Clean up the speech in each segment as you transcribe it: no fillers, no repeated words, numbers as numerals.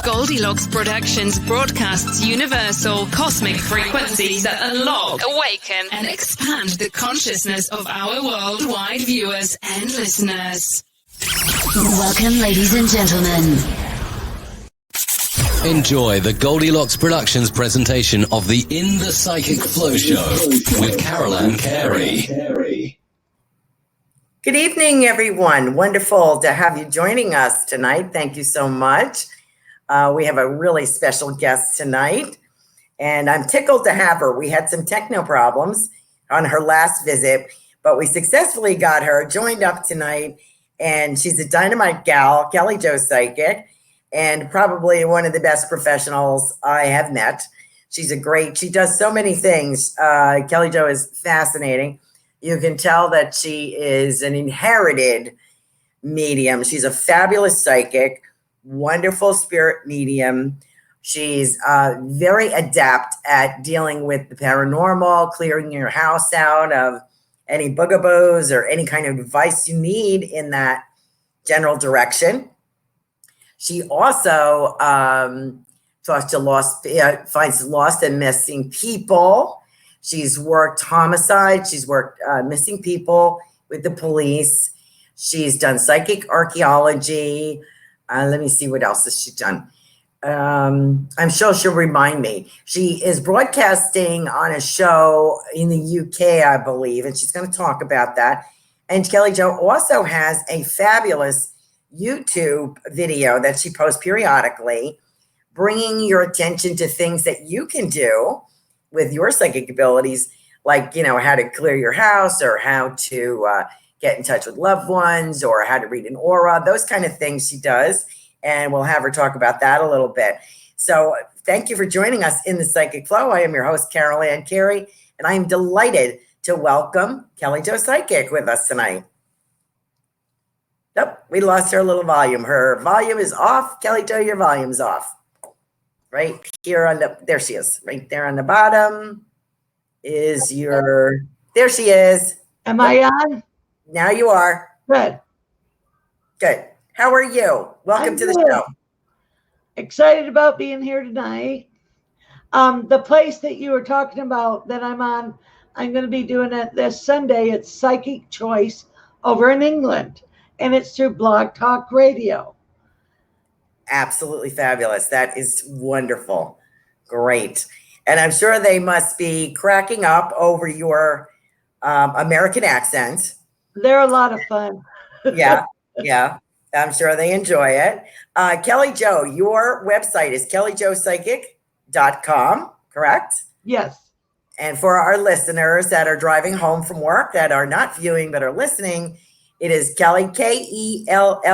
Goldilocks Productions broadcasts universal cosmic frequencies that unlock, awaken, and expand the consciousness of our worldwide viewers and listeners. Welcome, ladies and gentlemen. Enjoy the Goldilocks Productions presentation of the In the Psychic Flow Show with Carol Ann Carey. Good evening, everyone. Wonderful to have you joining us tonight. Thank you so much. We have a really special guest tonight, and I'm tickled to have her. We had some techno problems on her last visit, but we successfully got her joined up tonight, and she's a dynamite gal, Kelly Jo Psychic, and probably one of the best professionals I have met. She does so many things. Kelly Jo is fascinating. You can tell that she is an inherited medium. She's a fabulous psychic, wonderful spirit medium. She's very adept at dealing with the paranormal, clearing your house out of any bugaboos or any kind of advice you need in that general direction. She also finds lost and missing people. She's worked homicide. She's worked missing people with the police. She's done psychic archaeology. Let me see, what else has she done? I'm sure she'll remind me. She is broadcasting on a show in the UK, I believe, and she's going to talk about that. And Kelly Jo also has a fabulous YouTube video that she posts periodically, bringing your attention to things that you can do with your psychic abilities, like, how to clear your house or how to get in touch with loved ones or how to read an aura, those kind of things she does. And we'll have her talk about that a little bit. So thank you for joining us in the Psychic Flow. I am your host, Carol Ann Carey, and I am delighted to welcome Kelly Jo Psychic with us tonight. Nope, we lost her little volume. Her volume is off. Kelly Jo, your volume's off. Right here there she is. Right there on the bottom is there she is. Am I on? Now you are. Good. How are you? Welcome to the show. Excited about being here tonight. The place that you were talking about that I'm on, I'm going to be doing it this Sunday. It's Psychic Choice over in England, and it's through Blog Talk Radio. Absolutely fabulous. That is wonderful. Great. And I'm sure they must be cracking up over your American accent. They're a lot of fun. Yeah. I'm sure they enjoy it. Kelly Jo, your website is kellyjopsychic.com, correct? Yes. And for our listeners that are driving home from work, that are not viewing but are listening, it is Kelly, KELLYJO,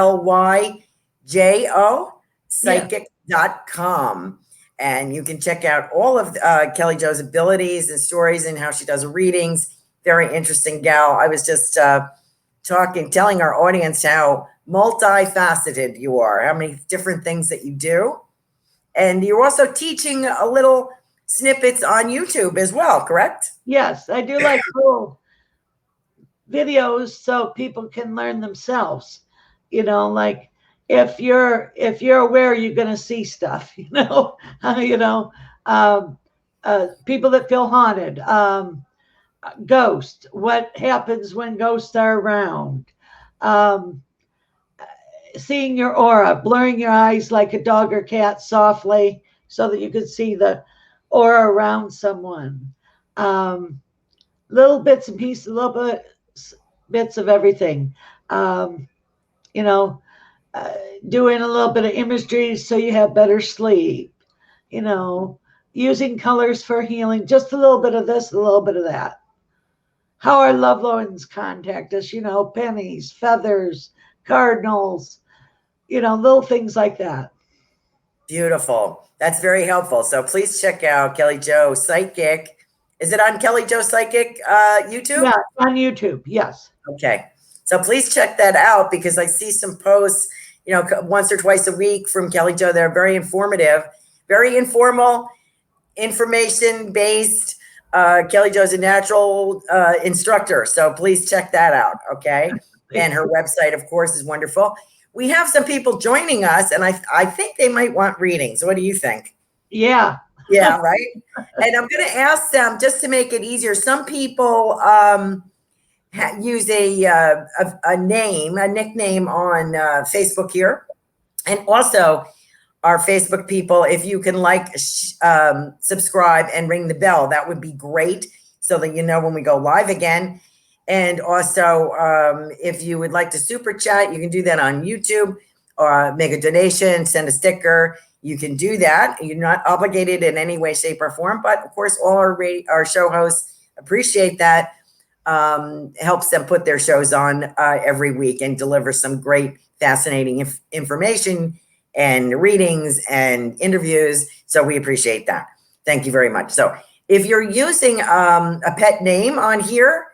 psychic.com. And you can check out all of Kelly Jo's abilities and stories and how she does readings. Very interesting gal. I was just telling our audience how multifaceted you are, how many different things that you do. And you're also teaching a little snippets on YouTube as well, correct? Yes, I do like cool videos so people can learn themselves. Like if you're aware, you're going to see stuff, people that feel haunted, ghosts, what happens when ghosts are around, seeing your aura, blurring your eyes like a dog or cat softly so that you can see the aura around someone, little bits and pieces, bits of everything, doing a little bit of imagery so you have better sleep, using colors for healing, just a little bit of this, a little bit of that. How our loved ones contact us, pennies, feathers, cardinals, little things like that. Beautiful. That's very helpful. So please check out Kelly Jo Psychic. Is it on Kelly Jo Psychic YouTube? Yeah, on YouTube, yes. Okay. So please check that out because I see some posts, once or twice a week from Kelly Jo. They're very informative, very informal, information-based. Kelly Jo's a natural instructor. So please check that out, okay? And her website, of course, is wonderful. we have some people joining us, and I think they might want readings. What do you think? Yeah. Yeah, right. And I'm going to ask them just to make it easier. Some people use a name, a nickname on Facebook here, and also our Facebook people. If you can subscribe and ring the bell, that would be great, so that you know when we go live again. And also, if you would like to super chat, you can do that on YouTube, or make a donation, send a sticker. You can do that. You're not obligated in any way, shape, or form. But of course, all our show hosts appreciate that. Helps them put their shows on every week and deliver some great, fascinating information and readings and interviews. So we appreciate that. Thank you very much. So if you're using a pet name on here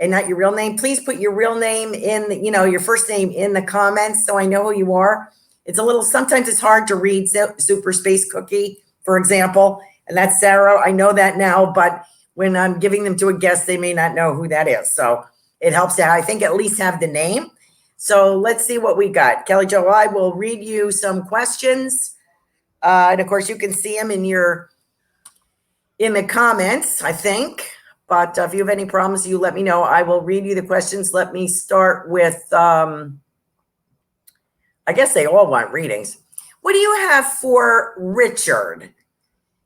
and not your real name, please put your real name in, your first name in the comments so I know who you are. Sometimes it's hard to read Super Space Cookie, for example, and that's Sarah. I know that now, but when I'm giving them to a guest, they may not know who that is. So it helps to, I think, at least have the name. So let's see what we got. Kelly Jo, I will read you some questions. And of course, you can see them in the comments, I think. But if you have any problems, you let me know. I will read you the questions. Let me start with, I guess they all want readings. What do you have for Richard?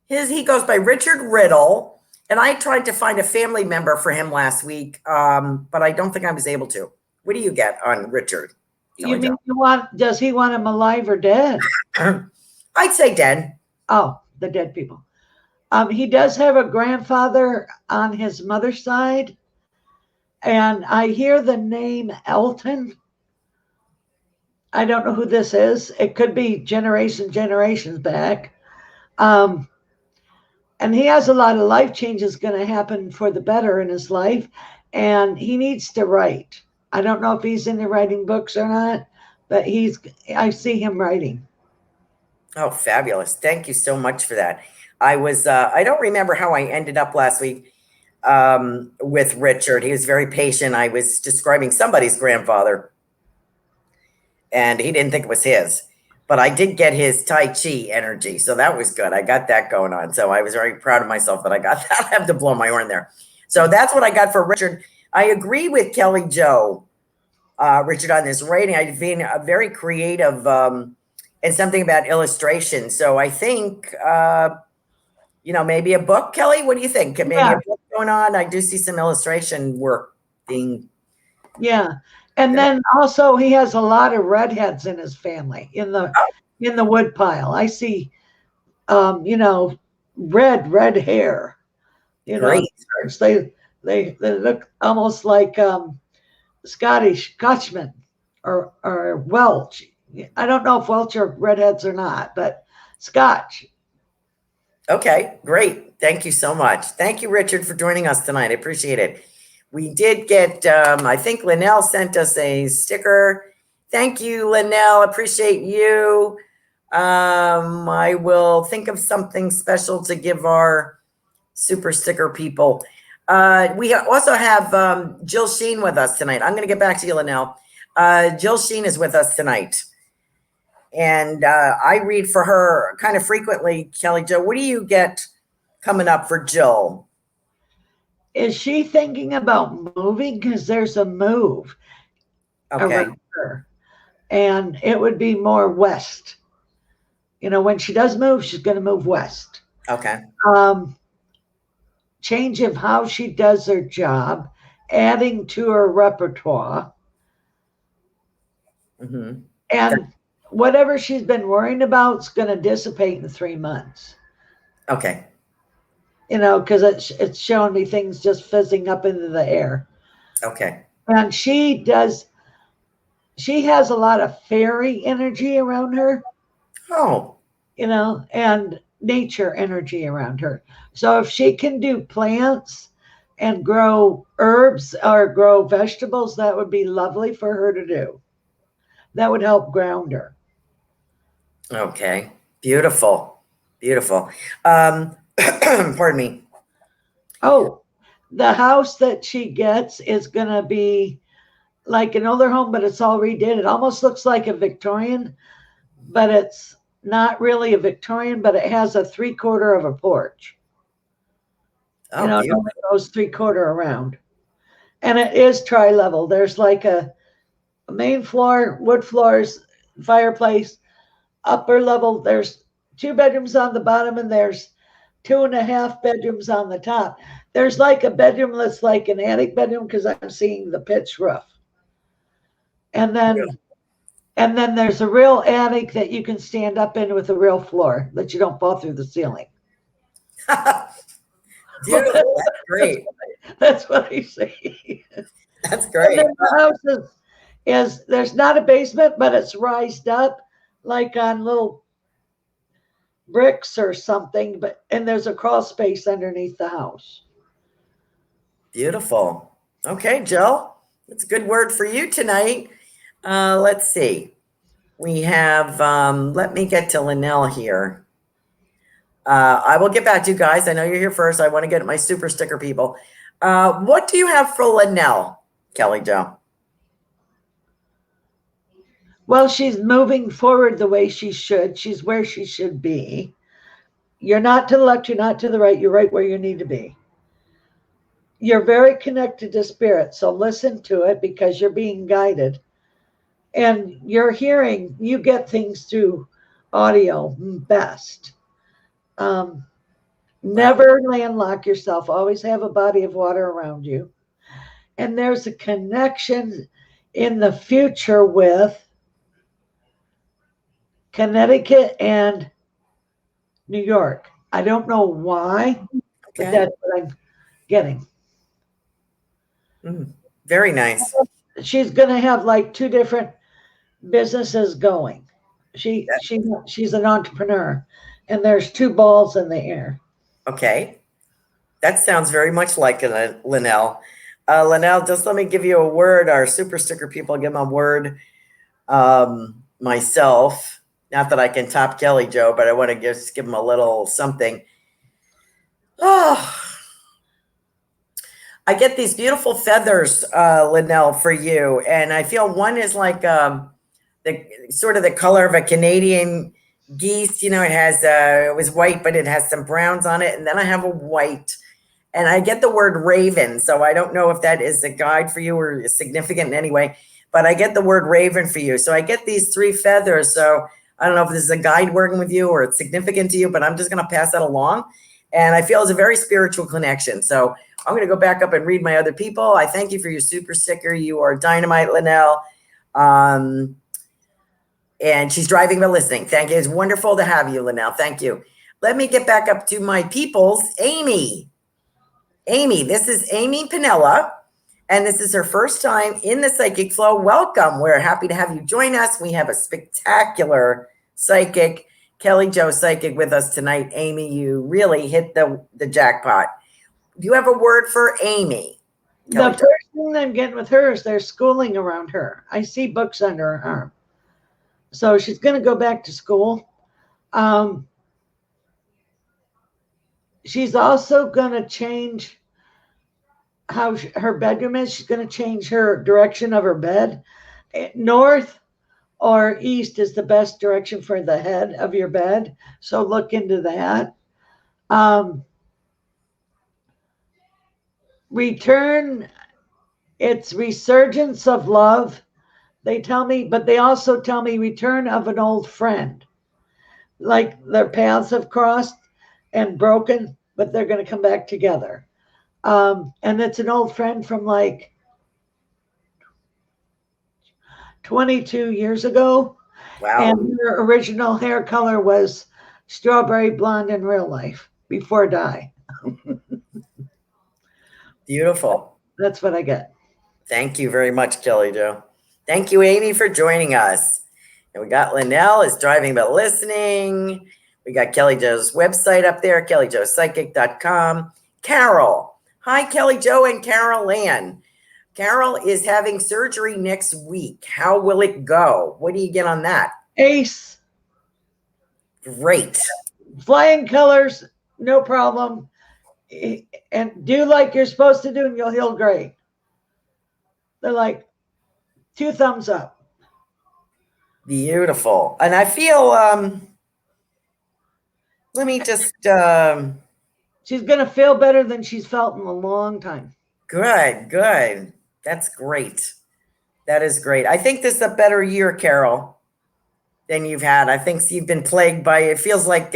He goes by Richard Riddle, and I tried to find a family member for him last week, but I don't think I was able to. What do you get on Richard? You mean does he want him alive or dead? I'd say dead. Oh, the dead people. He does have a grandfather on his mother's side, and I hear the name Elton. I don't know who this is. It could be generations back. And he has a lot of life changes going to happen for the better in his life, and he needs to write. I don't know if he's into writing books or not, but I see him writing. Oh, fabulous. Thank you so much for that. I don't remember how I ended up last week with Richard. He was very patient. I was describing somebody's grandfather, and he didn't think it was his, but I did get his Tai Chi energy. So that was good. I got that going on. So I was very proud of myself that I got that. I have to blow my horn there. So that's what I got for Richard. I agree with Kelly Jo, Richard, on this writing. I've been very creative and something about illustration. So I think, maybe a book, Kelly. What do you think? Maybe a book going on. I do see some illustration work being. Yeah. And then also he has a lot of redheads in his family in the wood pile. I see, red hair. Great. They look almost like Scotchmen or Welsh. I don't know if Welsh are redheads or not, but Scotch. Okay, great. Thank you so much. Thank you, Richard, for joining us tonight. I appreciate it. We did get, I think Linnell sent us a sticker. Thank you, Linnell. Appreciate you. I will think of something special to give our super sticker people. We also have Jill Sheen with us tonight. I'm going to get back to you, Linnell. Jill Sheen is with us tonight. And I read for her kind of frequently. Kelly Jo, what do you get coming up for Jill? Is she thinking about moving? Because there's a move around her. And it would be more west. When she does move, she's going to move west. Okay. Change of how she does her job, adding to her repertoire. Mm-hmm. And whatever she's been worrying about is going to dissipate in 3 months. Okay. Because it's showing me things just fizzing up into the air. Okay. And she has a lot of fairy energy around her. Oh. And nature energy around her. So if she can do plants and grow herbs or grow vegetables, that would be lovely for her to do. That would help ground her. Okay. Beautiful. Beautiful. Pardon me. Oh, the house that she gets is going to be like an older home, but it's all redid. It almost looks like a Victorian, but it's not really a Victorian, but it has a 3/4 of a porch. Oh, You know, it beautiful. only goes 3/4 around. And it is tri-level. There's like a main floor, wood floors, fireplace, upper level. There's 2 bedrooms on the bottom, and there's 2.5 bedrooms on the top. There's like a bedroom that's like an attic bedroom because I'm seeing the pitch roof. And then there's a real attic that you can stand up in with a real floor that you don't fall through the ceiling. Beautiful. That's great. That's what I see. That's And great. then the house is there's not a basement, but it's rised up like on little bricks or something, and there's a crawl space underneath the house. Beautiful. Okay, Jill, that's a good word for you tonight. Let's see. We have, let me get to Linnell here. I will get back to you guys. I know you're here first. I want to get my super sticker people. What do you have for Linnell, Kelly Jo? Well, she's moving forward the way she should. She's where she should be. You're not to the left, you're not to the right, you're right where you need to be. You're very connected to spirit, so listen to it because you're being guided. And you're hearing, you get things through audio best. Never landlock yourself. Always have a body of water around you. And there's a connection in the future with Connecticut and New York. I don't know why, but that's what I'm getting. Very nice. She's going to have like 2 different businesses going. She's an entrepreneur, and there's 2 balls in the air. Okay. That sounds very much like Linnell. Linnell, just let me give you a word. Our super sticker people give them a word. Myself, not that I can top Kelly Jo, but I want to just give them a little something. Oh, I get these beautiful feathers, Linnell, for you. And I feel one is like the sort of the color of a Canadian geese. You know, it was white, but it has some browns on it. And then I have a white. And I get the word raven. So I don't know if that is a guide for you or significant in any way. But I get the word raven for you. So I get these 3 feathers. So I don't know if this is a guide working with you or it's significant to you, but I'm just going to pass that along. And I feel it's a very spiritual connection. So I'm going to go back up and read my other people. I thank you for your super sticker. You are dynamite, Linnell. And she's driving but listening. Thank you. It's wonderful to have you, Linnell. Thank you. Let me get back up to my peoples. Amy, this is Amy Pinella. And this is her first time in the Psychic Flow. Welcome. We're happy to have you join us. We have a spectacular psychic, Kelly Jo Psychic, with us tonight. Amy, you really hit the jackpot. Do you have a word for Amy? The first thing I'm getting with her is there's schooling around her. I see books under her arm. So she's going to go back to school. She's also going to change how her bedroom is. She's going to change her direction of her bed. North or east is the best direction for the head of your bed. So look into that. Return, it's resurgence of love. They tell me, but they also tell me return of an old friend. Like their paths have crossed and broken, but they're going to come back together. And it's an old friend from like 22 years ago. Wow. And her original hair color was strawberry blonde in real life before dye. Beautiful. That's what I get. Thank you very much, Kelly Jo. Thank you, Amy, for joining us. And we got Linnell is driving but listening. We got Kelly Jo's website up there, kellyjopsychic.com. Carol. Hi, Kelly Jo and Carol Ann. Carol is having surgery next week. How will it go? What do you get on that? Ace. Great. Flying colors, no problem. And do like you're supposed to do and you'll heal great. They're like, 2 thumbs up. Beautiful. And I feel, let me just, she's going to feel better than she's felt in a long time. good. That's great. That is great. I think this is a better year, Carol, than you've had. I think you've been plagued by, it feels like,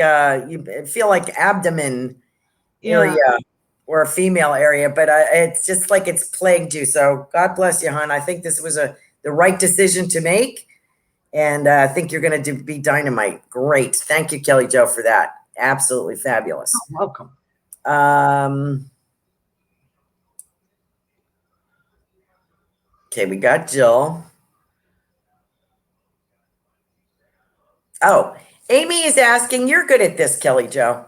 you feel like abdomen area or a female area, but it's just like it's plagued you. So God bless you, hon. I think this was the right decision to make. And I think you're going to be dynamite. Great. Thank you, Kelly Jo, for that. Absolutely fabulous. Oh, welcome. Okay, we got Jill. Oh, Amy is asking, you're good at this, Kelly Jo.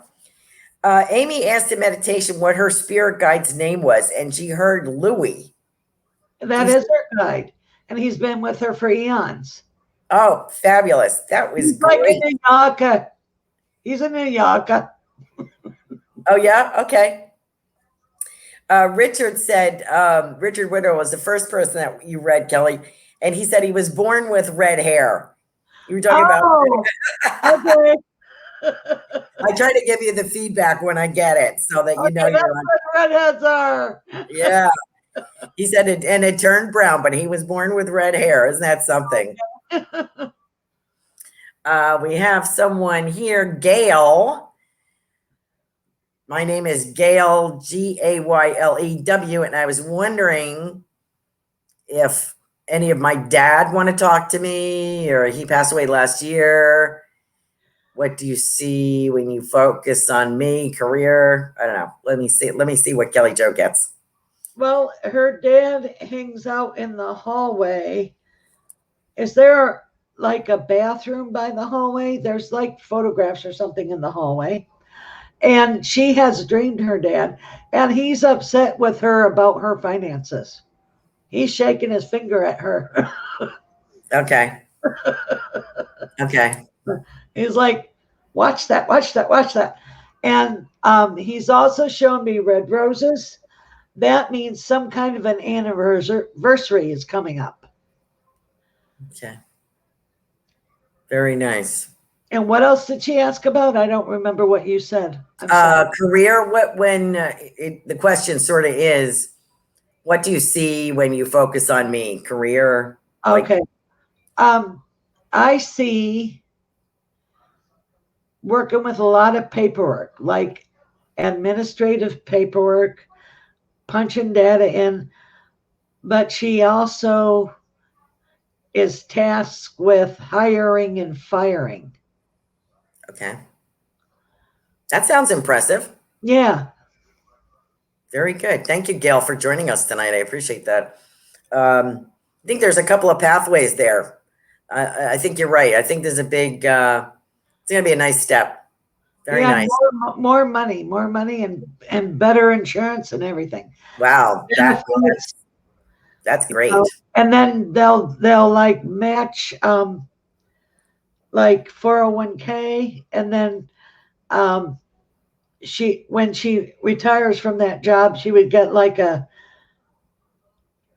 Amy asked in meditation what her spirit guide's name was, and she heard Louie. That is her guide, and he's been with her for eons. Oh, fabulous. That was great. Like a Nyaka. He's a Nyaka. Oh, yeah? Okay. Richard said, Richard Widow was the first person that you read, Kelly, and he said he was born with red hair. You were talking about. Okay. I try to give you the feedback when I get it so that you know that's you're on. what redheads are. Yeah. He said it, and it turned brown, but he was born with red hair. Isn't that something? We have someone here, Gail. My name is Gail, Gaylew, and I was wondering if any of my dad want to talk to me, or he passed away last year. What do you see when you focus on me, career? I don't know. Let me see what Kelly Jo gets. Well, her dad hangs out in the hallway. Is there like a bathroom by the hallway? There's like photographs or something in the hallway. And she has dreamed her dad, and he's upset with her about her finances. He's shaking his finger at her. Okay. Okay. He's like, watch that. And he's also shown me red roses. That means some kind of an anniversary is coming up. Okay. Very nice. And what else did she ask about? I don't remember what you said. Career. The question sort of is, what do you see when you focus on me? Career. Okay. I see working with a lot of paperwork, like administrative paperwork, punching data in, but she also is tasked with hiring and firing. Okay. That sounds impressive. Yeah. Very good. Thank you, Gail, for joining us tonight. I appreciate that. I think there's a couple of pathways there. I think you're right. I think there's a big, it's going to be a nice step. Very nice. More money and better insurance and everything. Wow. That's great. And then they'll like match, like 401k. And then, when she retires from that job, she would get like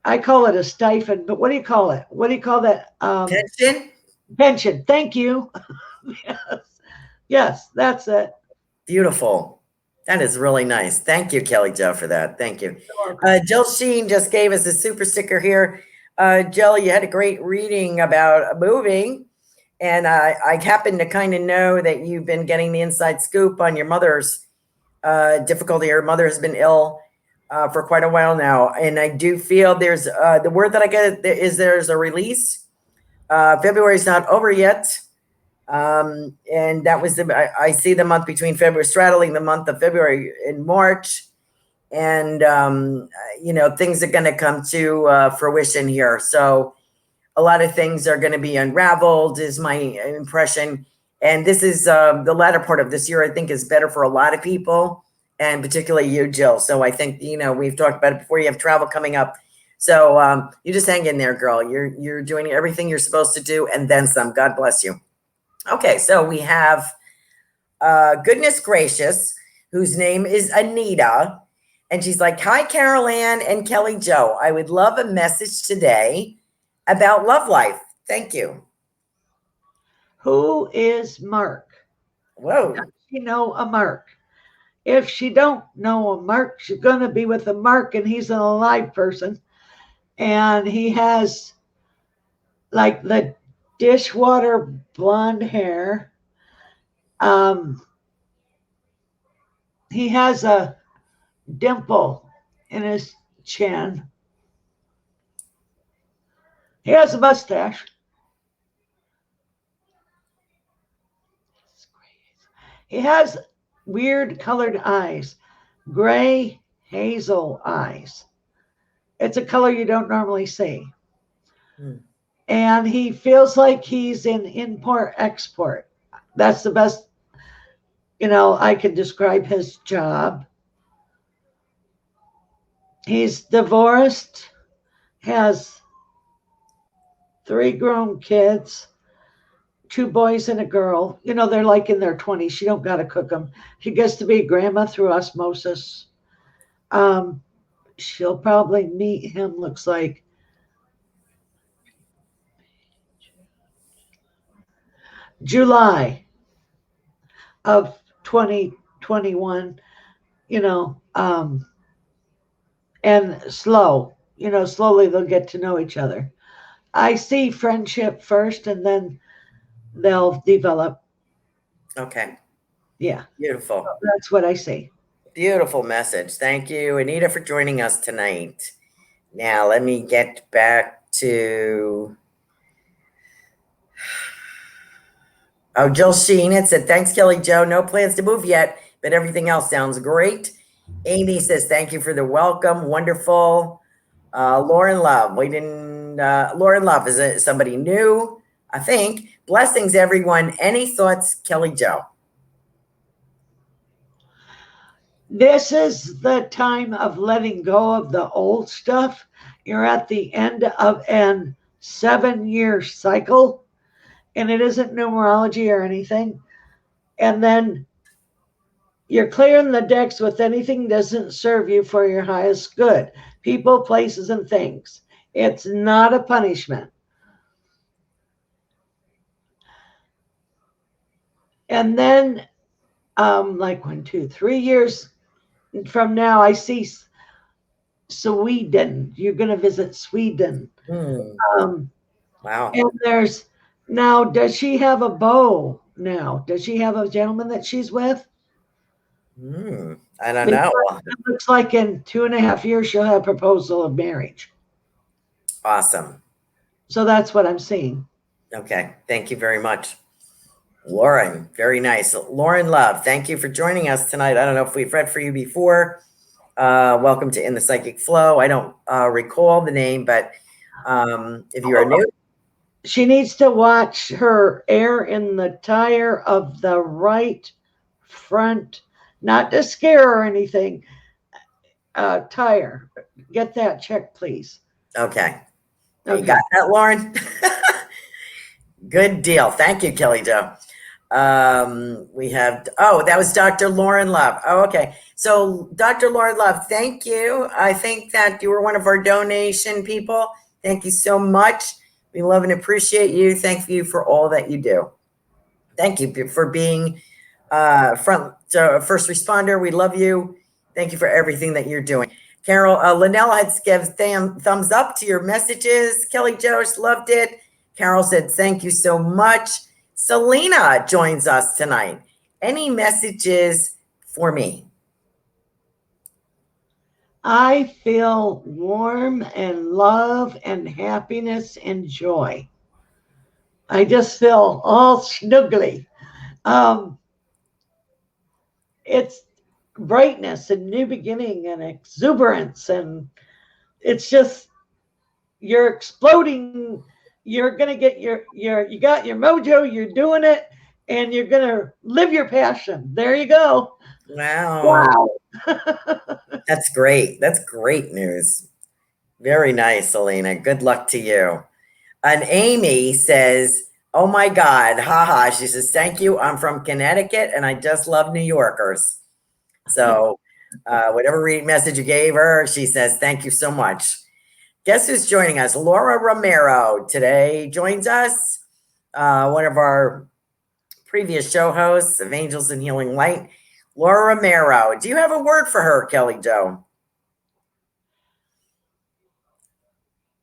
I call it a stipend, but what do you call it? What do you call that? Pension. Thank you. Yes, that's it. Beautiful. That is really nice. Thank you, Kelly Jo, for that. Thank you. Jill Sheen just gave us a super sticker here. Jill, you had a great reading about moving. And I happen to kind of know that you've been getting the inside scoop on your mother's difficulty. Her mother has been ill for quite a while now. And I do feel there's the word that I get is there's a release. February is not over yet. And that was I see the month between February, straddling the month of February and March. And, things are going to come to fruition here. So a lot of things are going to be unraveled is my impression. And this is the latter part of this year, I think, is better for a lot of people, and particularly you, Jill. So I think, we've talked about it before. You have travel coming up. So you just hang in there, girl. You're doing everything you're supposed to do and then some. God bless you. Okay, so we have Goodness Gracious, whose name is Anita. And she's like, hi, Carol Ann and Kelly Jo. I would love a message today about love life. Thank you. Who is Mark? Whoa. Does she know a Mark? If she don't know a Mark, she's going to be with a Mark, and he's an alive person. And he has like the dishwater blonde hair. He has a dimple in his chin. He has a mustache. He has weird colored eyes, gray hazel eyes. It's a color you don't normally see. And he feels like he's in import-export. That's the best, I can describe his job. He's divorced, has 3 grown kids, 2 boys and a girl. They're like in their 20s. She don't got to cook them. She gets to be grandma through osmosis. She'll probably meet him, looks like, July of 2021, and slowly they'll get to know each other. I see friendship first, and then they'll develop. Okay. Yeah. Beautiful. So that's what I see. Beautiful message. Thank you, Anita, for joining us tonight. Now, let me get back to... Oh, Jill Sheen had said, thanks, Kelly Jo. No plans to move yet, but everything else sounds great. Amy says, thank you for the welcome. Wonderful. Lauren Love. Lauren Love, is it somebody new? I think. Blessings, everyone. Any thoughts, Kelly Jo? This is the time of letting go of the old stuff. You're at the end of an 7-year cycle, and it isn't numerology or anything. And then you're clearing the decks with anything doesn't serve you for your highest good. People, places, and things. It's not a punishment. And then, like 1, 2, 3 years from now, I see Sweden. You're going to visit Sweden. Wow. And now, does she have a beau now? Does she have a gentleman that she's with? I don't know. It looks like in 2.5 years, she'll have a proposal of marriage. Awesome. So that's what I'm seeing. Okay. Thank you very much. Lauren, very nice. Lauren Love, thank you for joining us tonight. I don't know if we've read for you before. Welcome to In the Psychic Flow. I don't recall the name, but if you are new. She needs to watch her air in the tire of the right front, not to scare her or anything, tire. Get that checked, please. Okay. You got that, Lauren? Good deal. Thank you, Kelly Jo. We have, that was Dr. Lauren Love. Oh, okay. So Dr. Lauren Love, thank you. I think that you were one of our donation people. Thank you so much. We love and appreciate you. Thank you for all that you do. Thank you for being first responder. We love you. Thank you for everything that you're doing. Carol, Lynella had gives thumbs up to your messages. Kelly Jo loved it. Carol said, thank you so much. Selena joins us tonight. Any messages for me? I feel warm and love and happiness and joy. I just feel all snuggly. It's brightness and new beginning and exuberance, and it's just, you're exploding. You're gonna get you got your mojo, you're doing it, and you're gonna live your passion. There you go. Wow. That's great. That's great news. Very nice, Selena. Good luck to you. And Amy says, oh my God, haha. She says, thank you. I'm from Connecticut and I just love New Yorkers. So whatever message you gave her, she says, thank you so much. Guess who's joining us? Laura Romero today joins us. One of our previous show hosts of Angels and Healing Light, Laura Romero. Do you have a word for her, Kelly Jo?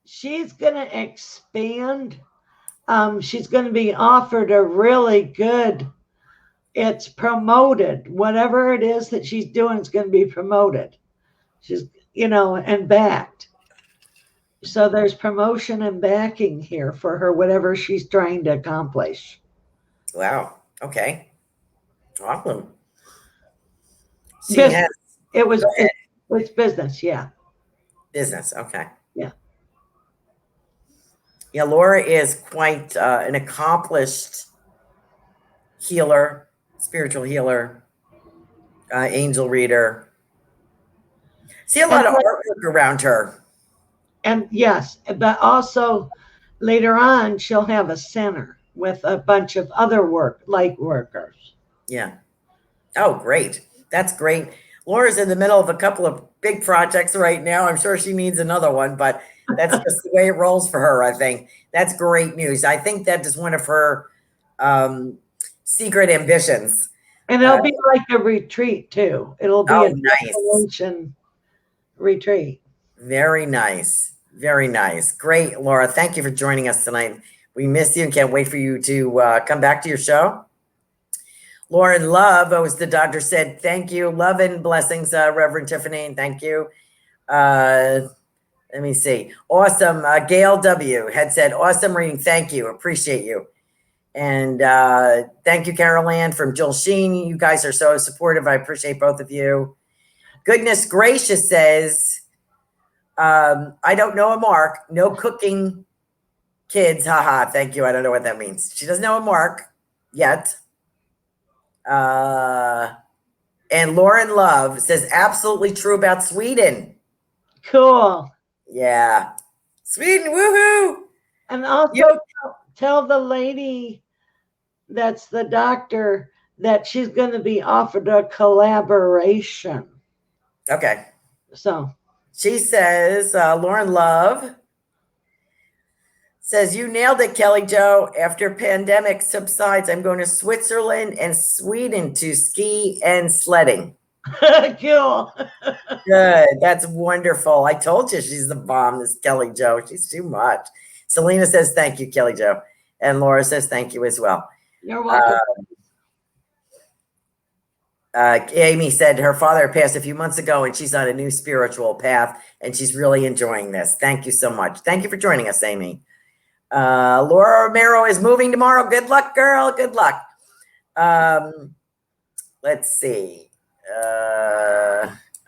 She's going to expand. She's going to be offered a really good, it's promoted. Whatever it is that she's doing is going to be promoted. She's, and backed. So there's promotion and backing here for her, whatever she's trying to accomplish. Wow. Okay. Awesome. It was business. Yeah. Business. Okay. Yeah. Yeah. Laura is quite an accomplished healer, spiritual healer, angel reader. See a lot of artwork around her. And yes, but also later on, she'll have a center with a bunch of other light workers. Yeah. Oh, great. That's great. Laura's in the middle of a couple of big projects right now. I'm sure she needs another one, but that's just the way it rolls for her, I think. That's great news. I think that is one of her secret ambitions. And it'll be like a retreat, too. It'll be a nice retreat. Very nice. Very nice. Great, Laura. Thank you for joining us tonight. We miss you and can't wait for you to come back to your show. Lauren Love, as the doctor said, thank you. Love and blessings, Reverend Tiffany. Thank you. Let me see. Awesome. Gail W. had said, awesome reading. Thank you. Appreciate you. And thank you, Carol Ann from Jill Sheen. You guys are so supportive. I appreciate both of you. Goodness gracious says, I don't know a mark. No cooking kids. Haha. Thank you. I don't know what that means. She doesn't know a mark yet. And Lauren Love says, absolutely true about Sweden. Cool. Yeah. Sweden. Woohoo. And also tell the lady that's the doctor that she's going to be offered a collaboration. Okay. So she says, Lauren Love says, you nailed it, Kelly Jo. After pandemic subsides, I'm going to Switzerland and Sweden to ski and sledding. Cool. Good. That's wonderful. I told you she's the bomb, this Kelly Jo. She's too much. Selena says, thank you, Kelly Jo. And Laura says, thank you as well. You're welcome. Amy said her father passed a few months ago and she's on a new spiritual path and she's really enjoying this. Thank you so much. Thank you for joining us, Amy. Laura Romero is moving tomorrow. Good luck, girl. Good luck. Let's see.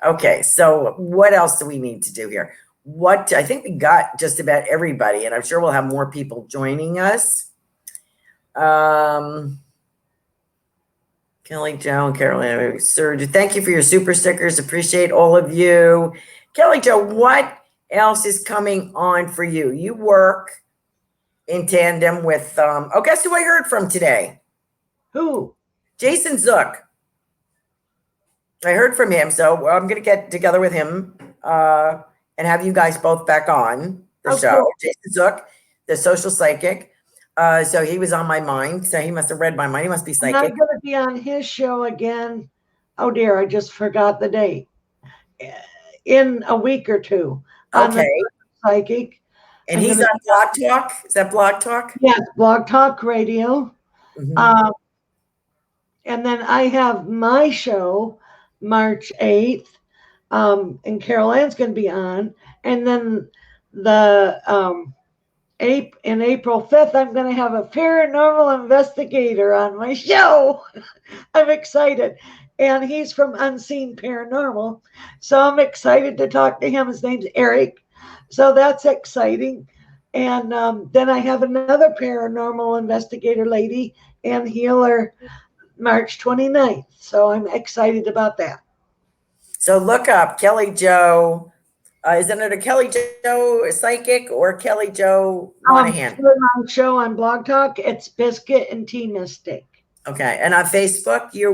Okay. So what else do we need to do here? I think we got just about everybody, and I'm sure we'll have more people joining us. Kelly Jo and Carolyn, sir, thank you for your super stickers. Appreciate all of you. Kelly Jo, what else is coming on for you? You work in tandem with, guess who I heard from today? Who? Jason Zook. I heard from him, so I'm going to get together with him and have you guys both back on the show. Cool. Jason Zook, the social psychic. So he was on my mind. So he must have read my mind. He must be psychic. I'm going to be on his show again. Oh dear, I just forgot the date. In a week or two. Okay. Psychic. And he's on Blog Talk. Is that Blog Talk? Yes, Blog Talk Radio. Mm-hmm. And then I have my show March 8th. And Carol Ann's going to be on. And then in April 5th, I'm going to have a paranormal investigator on my show. I'm excited. And he's from Unseen Paranormal. So I'm excited to talk to him. His name's Eric. So that's exciting. And then I have another paranormal investigator lady and healer March 29th. So I'm excited about that. So look up Kelly Jo. Is it a Kelly Jo Psychic or Kelly Jo Monahan? My show on Blog Talk, it's Biscuit and Tea Mystic. Okay. And on Facebook, you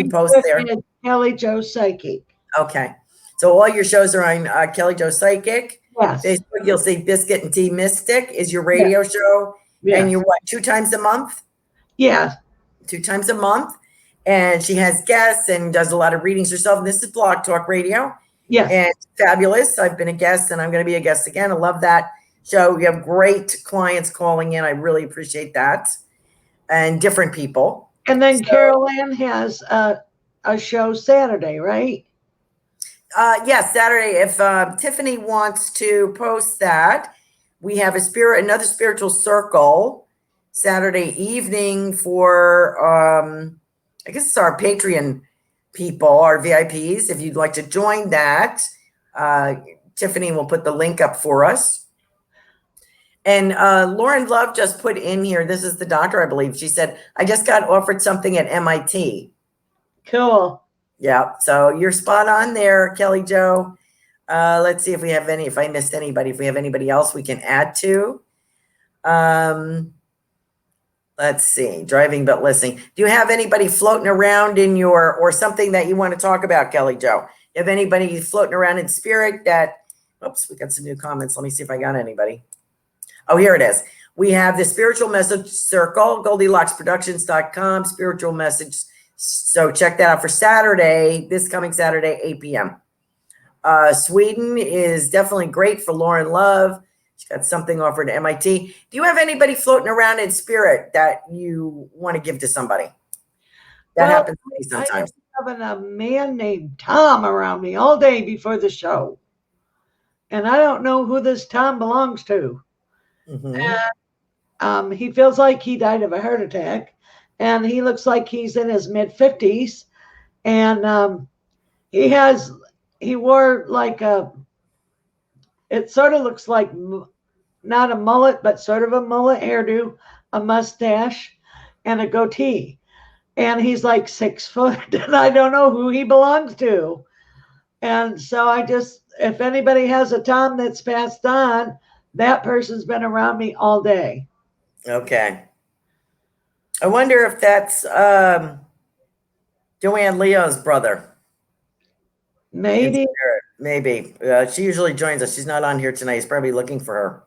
post there. Kelly Jo Psychic. Okay. So all your shows are on Kelly Jo Psychic. Yes. Facebook, you'll see Biscuit and Tea Mystic is your radio show. Yes. And you're what, 2 times a month? Yeah. 2 times a month. And she has guests and does a lot of readings herself. And this is Blog Talk Radio. Yes. And fabulous. I've been a guest and I'm going to be a guest again. I love that show. You have great clients calling in. I really appreciate that. And different people. And then Carol Ann has a show Saturday, right? Yes, Saturday. If Tiffany wants to post that, we have another spiritual circle Saturday evening for, I guess it's our Patreon people, our VIPs. If you'd like to join that, Tiffany will put the link up for us. And Lauren Love just put in here, this is the doctor, I believe. She said, I just got offered something at MIT. Cool. Yeah, so you're spot on there, Kelly Jo. Let's see if we have if I missed anybody, if we have anybody else we can add to. Let's see, driving but listening. Do you have anybody floating around in or something that you want to talk about, Kelly Jo? You have anybody floating around in spirit that, oops, we got some new comments. Let me see if I got anybody. Oh, here it is. We have the Spiritual Message Circle, GoldilocksProductions.com, Spiritual Message. So check that out for Saturday, this coming Saturday, 8 p.m. Sweden is definitely great for Lauren Love. She's got something offered at MIT. Do you have anybody floating around in spirit that you want to give to somebody? That happens to me sometimes. I'm having a man named Tom around me all day before the show. And I don't know who this Tom belongs to. Mm-hmm. And he feels like he died of a heart attack. And he looks like he's in his mid-50s. And he wore like it sort of looks like not a mullet, but sort of a mullet hairdo, a mustache, and a goatee. And he's like 6 foot, and I don't know who he belongs to. And so if anybody has a Tom that's passed on, that person's been around me all day. Okay. I wonder if that's Joanne Leo's brother. Maybe. Maybe. She usually joins us. She's not on here tonight. He's probably looking for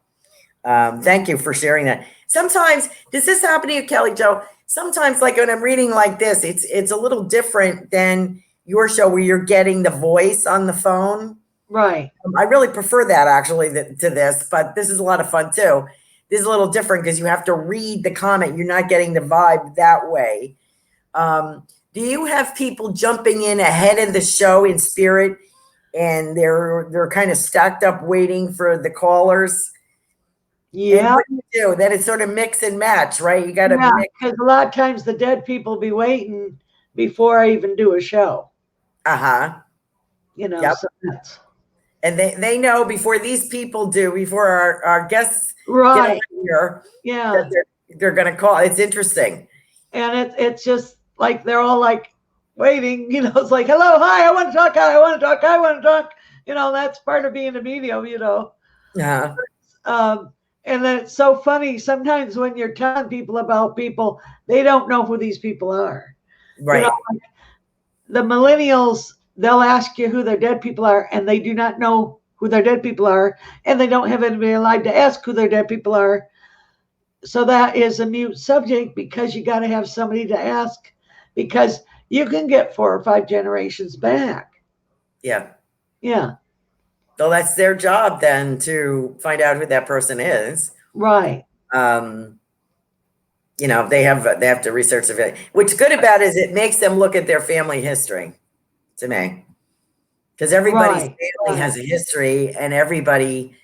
her. Thank you for sharing that. Sometimes, does this happen to you, Kelly Jo? Sometimes, like when I'm reading like this, it's a little different than your show where you're getting the voice on the phone. Right. I really prefer that actually to this, but this is a lot of fun too. This is a little different because you have to read the comment. You're not getting the vibe that way. Do you have people jumping in ahead of the show in spirit and they're kind of stacked up waiting for the callers? Yeah. And what do you do? Then it's sort of mix and match, right? You got to mix. Because a lot of times the dead people be waiting before I even do a show. Uh-huh. Yep. So and they know before these people do, before our guests right here, yeah, they're going to call. It's interesting. And it's just like they're all like waiting, it's like, hello, hi, I want to talk, I want to talk, I want to talk. That's part of being a medium, Yeah. And then it's so funny sometimes when you're telling people about people, they don't know who these people are. Right. Like the millennials, they'll ask you who their dead people are, and they do not know who their dead people are, and they don't have anybody alive to ask who their dead people are. So that is a mute subject because you got to have somebody to ask, because you can get 4 or 5 generations back. Yeah. Yeah. So that's their job then to find out who that person is. Right. They have to research it. What's good about it is it makes them look at their family history to me. Because everybody's family has a history and everybody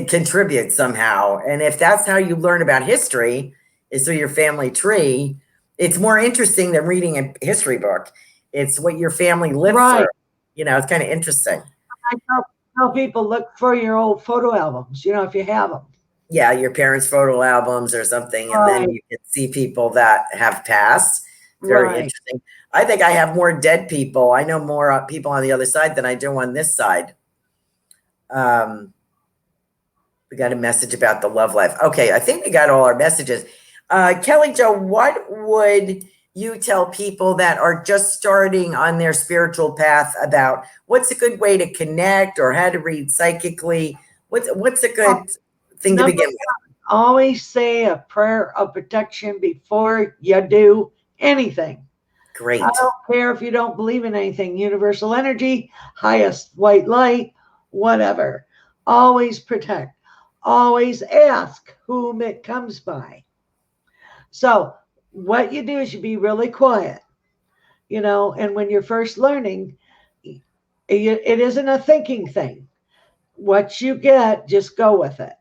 contributes somehow. And if that's how you learn about history is through your family tree, it's more interesting than reading a history book. It's what your family lived through. It's kind of interesting. I tell people look for your old photo albums, if you have them. Yeah, your parents' photo albums or something. And then you can see people that have passed. Very interesting. I think I have more dead people. I know more people on the other side than I do on this side. We got a message about the love life. Okay, I think we got all our messages. Kelly Jo, what would you tell people that are just starting on their spiritual path about what's a good way to connect or how to read psychically? What's a good thing to begin with? Always say a prayer of protection before you do anything. Great. I don't care if you don't believe in anything, universal energy, highest white light, whatever. Always protect. Always ask whom it comes by. So what you do is you be really quiet, and when you're first learning, it isn't a thinking thing. What you get, just go with it,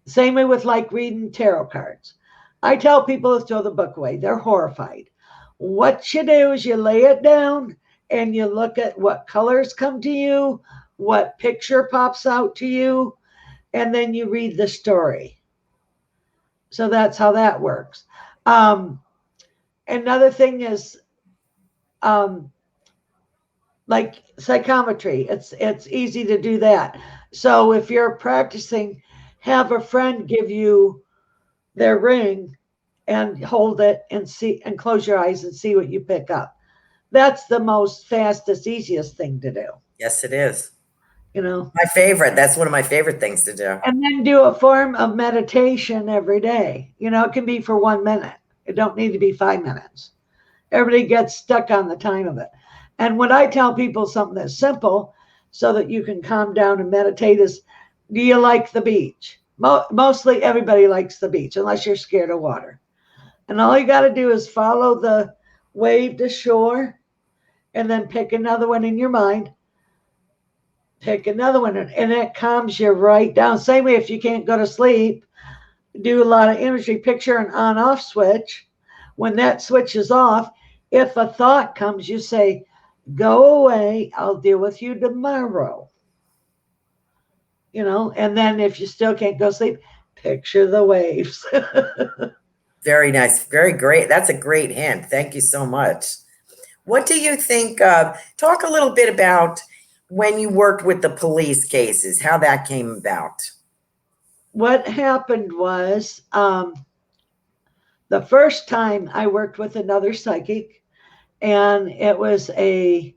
Same way with like reading tarot cards. I tell people to throw the book away. They're horrified. What you do is you lay it down and you look at what colors come to you, what picture pops out to you, and then you read the story. So that's how that works. Another thing is like psychometry. It's easy to do that. So if you're practicing, have a friend give you their ring and hold it and see and close your eyes and see what you pick up. That's the most fastest, easiest thing to do. Yes, it is. My favorite. That's one of my favorite things to do. And then do a form of meditation every day. It can be for 1 minute. It don't need to be 5 minutes. Everybody gets stuck on the time of it. And when I tell people something that's simple so that you can calm down and meditate is, do you like the beach? Mostly everybody likes the beach unless you're scared of water. And all you got to do is follow the wave to shore and then pick another one in your mind. Pick another one and it calms you right down. Same way if you can't go to sleep, do a lot of imagery, picture an on-off switch. When that switch is off, if a thought comes, you say, go away, I'll deal with you tomorrow. And then if you still can't go to sleep, picture the waves. Very nice. Very great. That's a great hint. Thank you so much. What do you think? Talk a little bit about when you worked with the police cases, how that came about. What happened was the first time I worked with another psychic, and it was a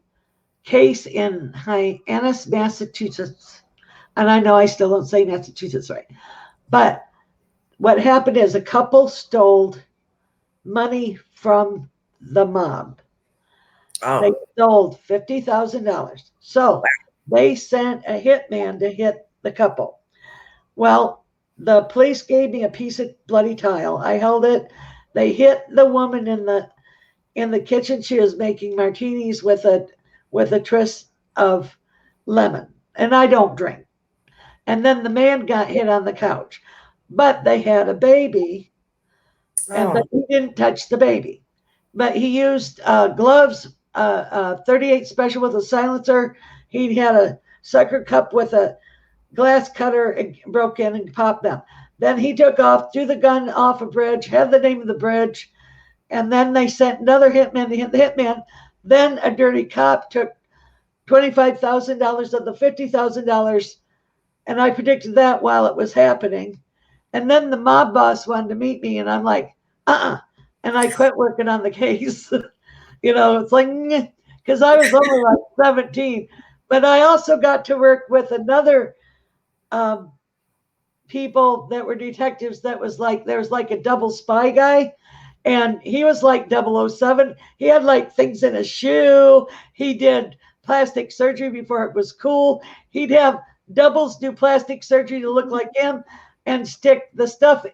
case in Hyannis, Massachusetts. And I know I still don't say Massachusetts right. But what happened is a couple stole money from the mob. Oh. They stole $50,000. So they sent a hitman to hit the couple. Well, the police gave me a piece of bloody tile. I held it. They hit the woman in the kitchen. She was making martinis with a twist of lemon. And I don't drink. And then the man got hit on the couch. But they had a baby. And he didn't touch the baby. But he used gloves, 38 special with a silencer. He had a sucker cup with a glass cutter and broke in and popped them. Then he took off, threw the gun off a bridge, had the name of the bridge, and then they sent another hitman to hit the hitman. Then a dirty cop took $25,000 of the $50,000, and I predicted that while it was happening. And then the mob boss wanted to meet me, and I'm like, and I quit working on the case. It's like, because I was only like 17. But I also got to work with another people that were detectives that was like, there was like a double spy guy. And he was like 007. He had like things in his shoe. He did plastic surgery before it was cool. He'd have doubles do plastic surgery to look like him and stick the stuff,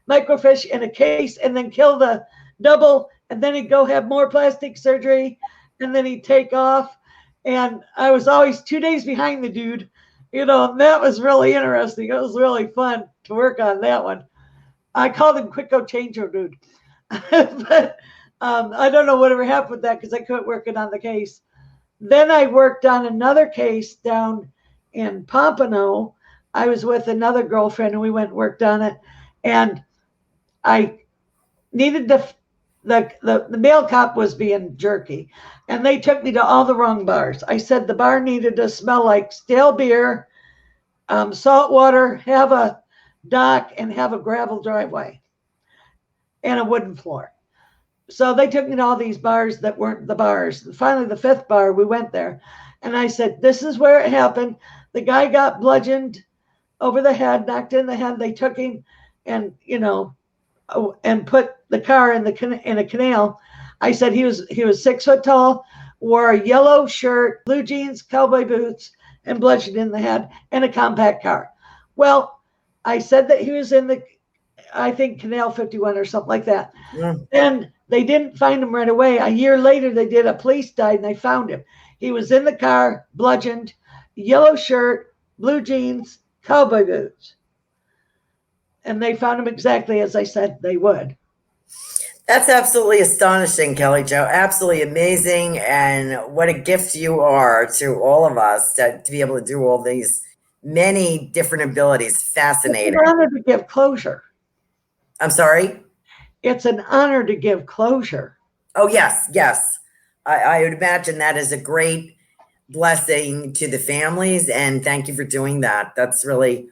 microfiche in a case and then kill the double. And then he'd go have more plastic surgery and then he'd take off. And I was always 2 days behind the dude, and that was really interesting. It was really fun to work on that one. I called him Quick Go Change-O Dude. But I don't know whatever happened with that because I quit working on the case. Then I worked on another case down in Pompano. I was with another girlfriend and we went and worked on it. And I needed the male cop was being jerky. And they took me to all the wrong bars. I said the bar needed to smell like stale beer, salt water, have a dock, and have a gravel driveway and a wooden floor. So they took me to all these bars that weren't the bars. And finally, the fifth bar, we went there. And I said, this is where it happened. The guy got bludgeoned over the head, knocked in the head. They took him and, and put the car in a canal. I said he was 6 foot tall, wore a yellow shirt, blue jeans, cowboy boots, and bludgeoned in the head in a compact car. Well, I said that he was in I think Canal 51 or something like that. Yeah. Then they didn't find him right away. A year later, they did a police dive and they found him. He was in the car, bludgeoned, yellow shirt, blue jeans, cowboy boots. And they found him exactly as I said they would. That's absolutely astonishing, Kelly Jo. Absolutely amazing. And what a gift you are to all of us to be able to do all these many different abilities. Fascinating. It's an honor to give closure. I'm sorry? It's an honor to give closure. Oh, yes, yes. I would imagine that is a great blessing to the families. And thank you for doing that. That's really,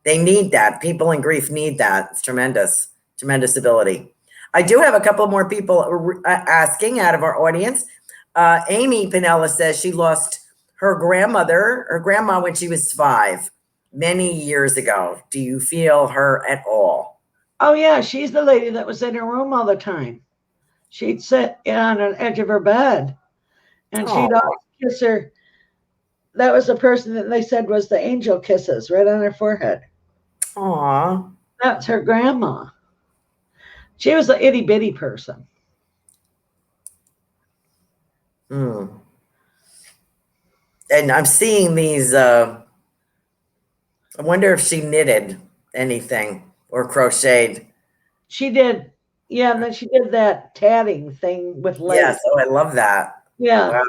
they need that. People in grief need that. It's tremendous, tremendous ability. I do have a couple more people asking out of our audience. Amy Pinella says she lost her grandma when she was 5, many years ago. Do you feel her at all? Oh, yeah. She's the lady that was in her room all the time. She'd sit on an edge of her bed and she'd always kiss her. That was the person that they said was the angel kisses right on her forehead. Aw. That's her grandma. She was an itty bitty person. And I'm seeing these, I wonder if she knitted anything or crocheted. She did. Yeah. And then she did that tatting thing with lace. Yes. Oh, I love that. Yeah. Wow.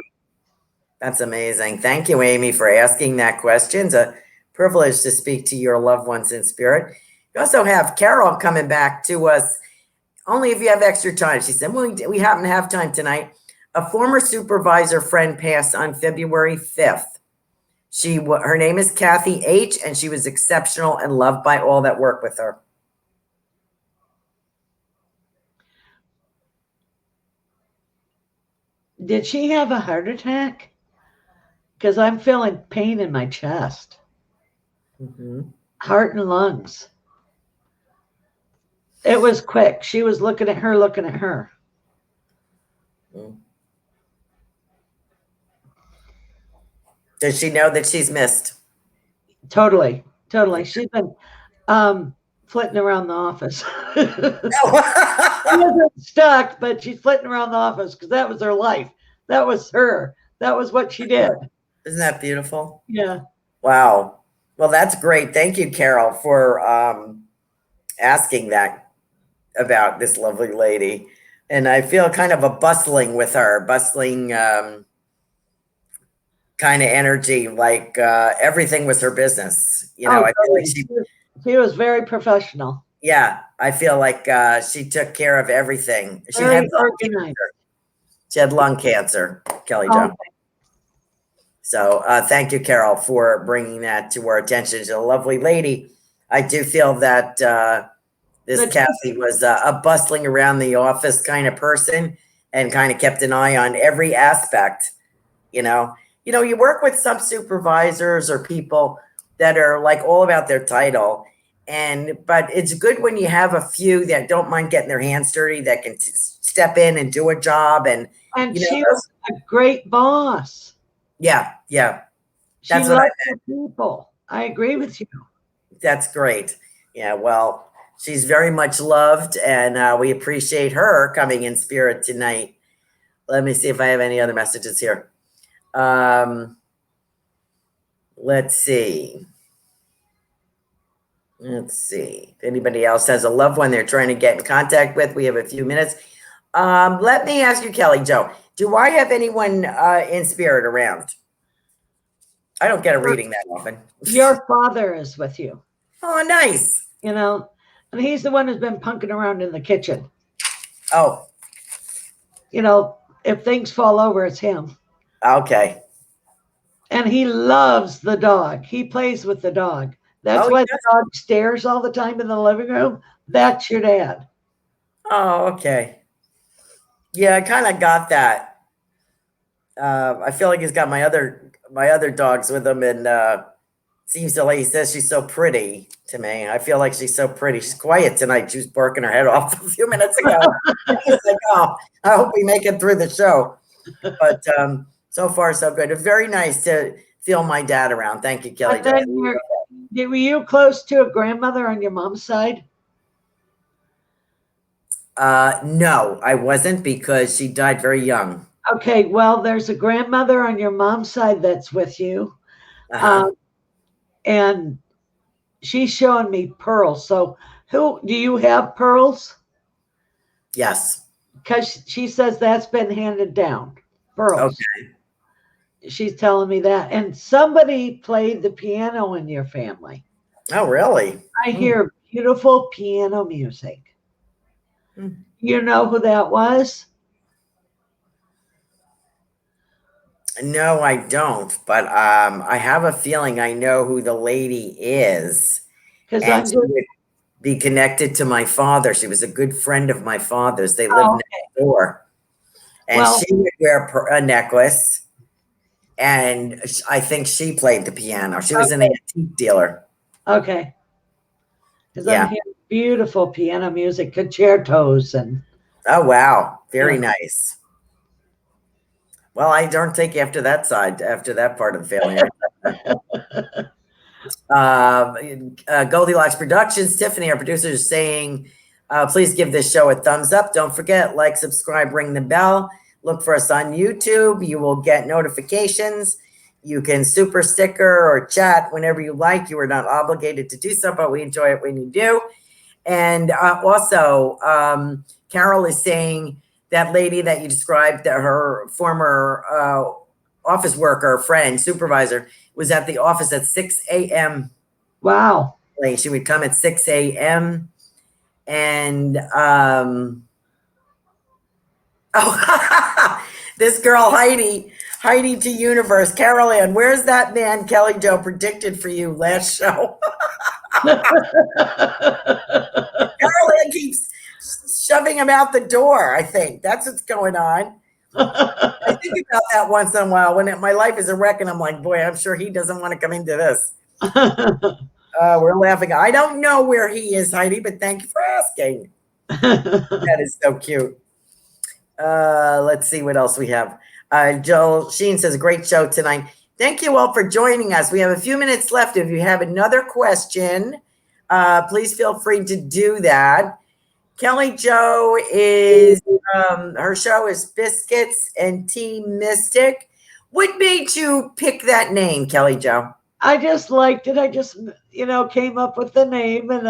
That's amazing. Thank you, Amy, for asking that question. It's a privilege to speak to your loved ones in spirit. You also have Carol coming back to us. Only if you have extra time. She said, well, we happen to have time tonight. A former supervisor friend passed on February 5th. Her name is Kathy H., and she was exceptional and loved by all that work with her. Did she have a heart attack? Because I'm feeling pain in my chest. Heart and lungs. It was quick. She was looking at her. Does she know that she's missed? Totally. She's been flitting around the office. She wasn't stuck, but she's flitting around the office because that was her life. That was her. That was what she did. Isn't that beautiful? Yeah. Wow. Well, that's great. Thank you, Carol, for asking that about this lovely lady. And I feel kind of a bustling with her, kind of energy, like everything was her business. I feel like she was very professional. Yeah, I feel like she took care of everything. She had lung cancer, Kelly Jo. Okay. So thank you, Carol, for bringing that to our attention. She's a lovely lady. I do feel that this Kathy was a bustling around the office kind of person and kind of kept an eye on every aspect. You work with some supervisors or people that are like all about their title. But it's good when you have a few that don't mind getting their hands dirty, that can step in and do a job. And she was a great boss. Yeah. She loved her people. I agree with you. That's great. Yeah, well, she's very much loved, and we appreciate her coming in spirit tonight. Let me see if I have any other messages here. Let's see. If anybody else has a loved one they're trying to get in contact with, we have a few minutes. Let me ask you, Kelly Jo, do I have anyone in spirit around? I don't get a reading that often. Your father is with you. Oh, nice. And he's the one who's been punking around in the kitchen. Oh. If things fall over, it's him. Okay. And he loves the dog. He plays with the dog. That's why the dog stares all the time in the living room. That's your dad. Oh, okay. Yeah, I kind of got that. I feel like he's got my other dogs with him, and seems like he says she's so pretty to me. I feel like she's so pretty. She's quiet tonight. She was barking her head off a few minutes ago. I was like, oh, I hope we make it through the show. But so far, so good. It's very nice to feel my dad around. Thank you, Kelly. Were you close to a grandmother on your mom's side? No, I wasn't, because she died very young. Okay, well, there's a grandmother on your mom's side that's with you. And she's showing me pearls. So do you have pearls? Yes. Because she says that's been handed down. Pearls. Okay. She's telling me that. And somebody played the piano in your family. Oh, really? I hear beautiful piano music. You know who that was? No, I don't. But I have a feeling I know who the lady is. And she would be connected to my father. She was a good friend of my father's. They lived next door. And she would wear a necklace. And I think she played the piano. She was an antique dealer. Okay. Because I'm hearing beautiful piano music, concertos, and oh wow, very nice. Well, I don't take after that side, after that part of the family. Goldilocks Productions, Tiffany, our producer, is saying, please give this show a thumbs up. Don't forget, like, subscribe, ring the bell. Look for us on YouTube. You will get notifications. You can super sticker or chat whenever you like. You are not obligated to do so, but we enjoy it when you do. And also, Carol is saying that lady that you described, that her former office worker, friend, supervisor, was at the office at 6 a.m. Wow. She would come at 6 a.m. And this girl, Heidi to Universe, Carol Ann, where's that man Kelly Joe predicted for you last show? Carol Ann keeps shoving him out the door, I think. That's what's going on. I think about that once in a while when my life is a wreck and I'm like, boy, I'm sure he doesn't want to come into this. We're laughing. I don't know where he is, Heidi, but thank you for asking. That is so cute. Let's see what else we have. Joel Sheen says, great show tonight. Thank you all for joining us. We have a few minutes left. If you have another question, please feel free to do that. Kelly Joe is, her show is Biscuits and Tea Mystic. What made you pick that name, Kelly Joe? I just liked it. I just, came up with the name, and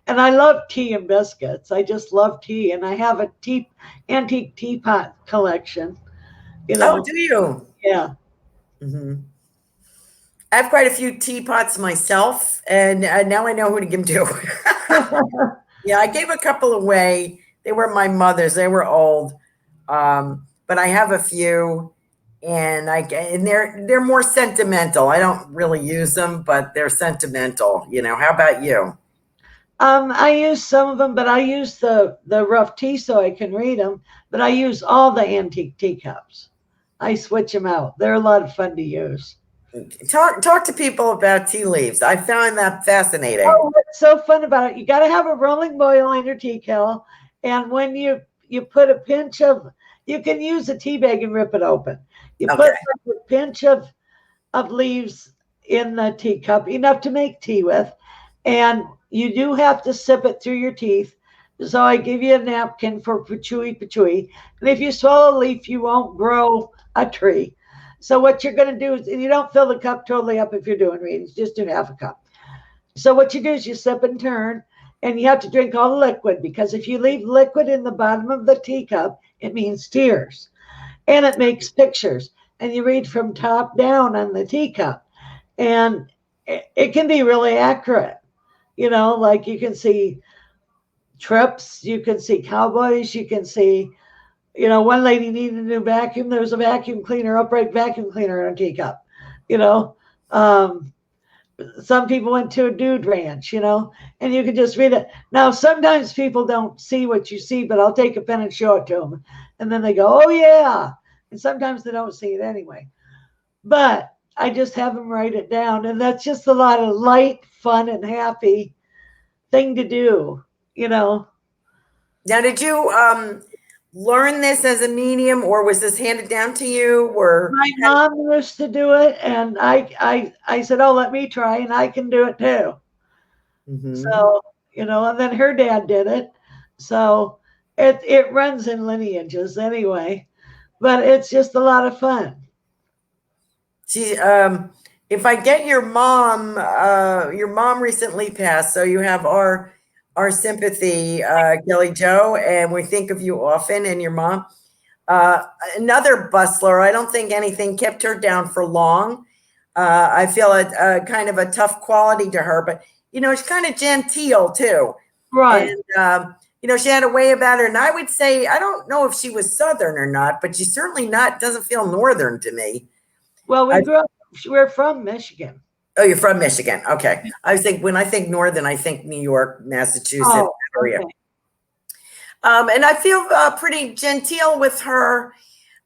I love tea and biscuits. I just love tea, and I have a antique teapot collection. Oh, do you? Yeah. Mm-hmm. I have quite a few teapots myself, and now I know who to give them to. Yeah, I gave a couple away. They were my mother's. They were old, but I have a few, and they're more sentimental. I don't really use them, but they're sentimental. How about you? I use some of them, but I use the rough tea so I can read them. But I use all the antique teacups. I switch them out. They're a lot of fun to use. Talk to people about tea leaves. I found that fascinating. Oh, what's so fun about it? You got to have a rolling boil in your tea kettle, and when you put a pinch of, you can use a tea bag and rip it open. You put a pinch of leaves in the teacup, enough to make tea with, and you do have to sip it through your teeth. So I give you a napkin for patchouli. And if you swallow a leaf, you won't grow a tree. So what you're going to do is, and you don't fill the cup totally up if you're doing readings, just do half a cup. So what you do is you sip and turn, and you have to drink all the liquid, because if you leave liquid in the bottom of the teacup, it means tears. And it makes pictures. And you read from top down on the teacup. And it can be really accurate. Like you can see trips, you can see cowboys, you can see, one lady needed a new vacuum. There was a vacuum cleaner, upright vacuum cleaner in a teacup. Some people went to a dude ranch, and you can just read it. Now, sometimes people don't see what you see, but I'll take a pen and show it to them. And then they go, oh, yeah. And sometimes they don't see it anyway. But I just have them write it down. And that's just a lot of light, fun, and happy thing to do, you know. Now, did you learn this as a medium, or was this handed down to you? Or My mom used to do it, and I said, oh, let me try, and I can do it too. Mhm. So, you know, and then her dad did it. So it runs in lineages anyway, but it's just a lot of fun. She, if I get your mom recently passed, so you have our sympathy, Kelly Joe, and we think of you often. And your mom, another bustler. I don't think anything kept her down for long. I feel it kind of a tough quality to her, but you know, she's kind of genteel too. Right. And you know, she had a way about her. And I would say, I don't know if she was Southern or not, but she certainly doesn't feel Northern to me. Well, we're from Michigan. Oh, you're from Michigan. Okay. I think when I think Northern, I think New York, Massachusetts area. Okay. And I feel pretty genteel with her.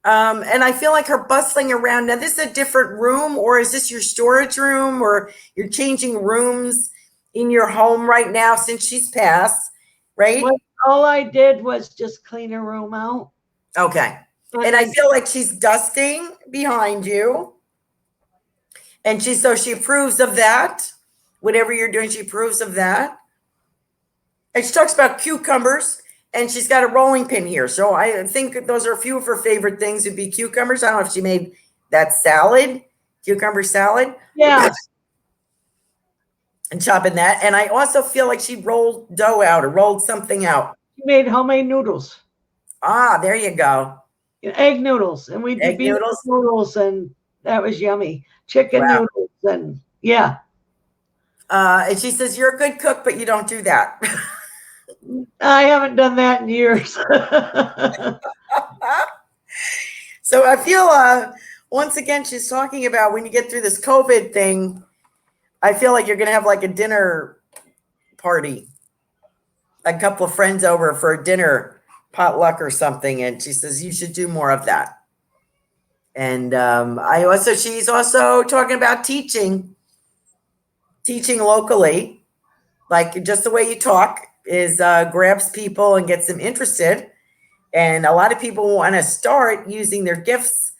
And I feel like her bustling around. Now, this is a different room, or is this your storage room, or you're changing rooms in your home right now since she's passed, right? Well, all I did was just clean her room out. Okay. But And I feel like she's dusting behind you. And she approves of that. Whatever you're doing, she approves of that. And she talks about cucumbers, and she's got a rolling pin here. So I think those are a few of her favorite things would be cucumbers. I don't know if she made that salad, cucumber salad. yeah, And chopping that. And I also feel like she rolled dough out or rolled something out. she made homemade noodles, Ah, there you go. egg noodles, and we did Egg beef noodles? noodles, and that was yummy. Chicken Wow. noodles, and yeah. And she says, you're a good cook, but you don't do that. I haven't done that in years. So I feel, once again, she's talking about when you get through this COVID thing, I feel like you're going to have like a dinner party, a couple of friends over for a dinner potluck or something. And she says, you should do more of that. And she's also talking about teaching locally, like just the way you talk is grabs people and gets them interested. And a lot of people want to start using their gifts,